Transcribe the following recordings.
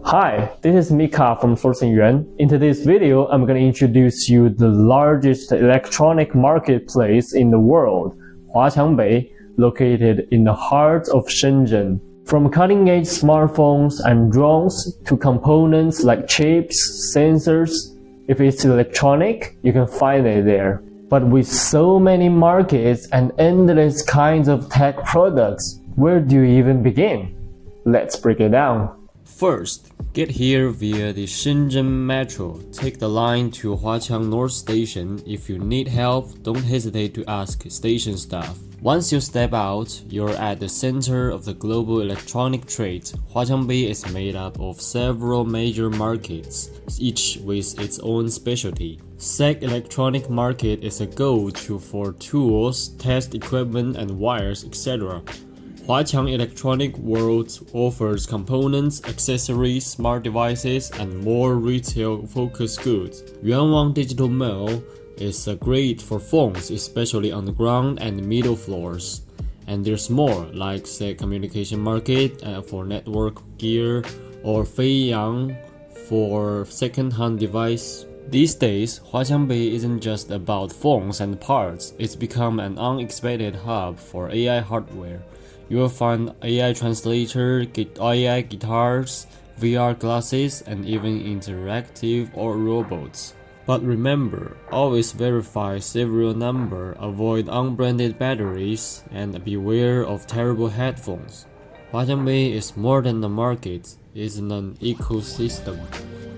Hi, this is Mika from Sourcing Yuan. In today's video, I'm going to introduce you the largest electronic marketplace in the world, Huaqiangbei, located in the heart of Shenzhen. From cutting-edge smartphones and drones to components like chips, sensors, if it's electronic, you can find it there. But with so many markets and endless kinds of tech products, where do you even begin? Let's break it down. First, get here via the Shenzhen Metro. Take the line to Huaqiang North Station. If you need help, don't hesitate to ask station staff. Once you step out, you're at the center of the global electronic trade. Huaqiangbei is made up of several major markets, each with its own specialty. SEC Electronic Market is a go-to for tools, test equipment and wires, etc. Huaqiang Electronics World offers components, accessories, smart devices, and more retail-focused goods. Yuanwang Digital Mall is great for phones, especially on the ground and middle floors. And there's more, like SEC Communication Market for network gear, or Feiyang for second-hand device. These days, Huaqiangbei isn't just about phones and parts, it's become an unexpected hub for AI hardware. You will find AI translator, AI guitars, VR glasses, and even interactive or robots. But remember, always verify serial number, avoid unbranded batteries, and beware of terrible headphones. Huaqiangbei is more than a market, it's an ecosystem.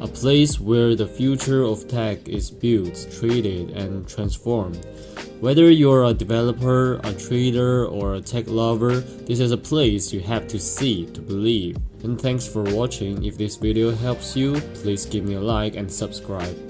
A place where the future of tech is built, traded, and transformed. Whether you're a developer, a trader, or a tech lover, this is a place you have to see to believe. And thanks for watching. If this video helps you, please give me a like and subscribe.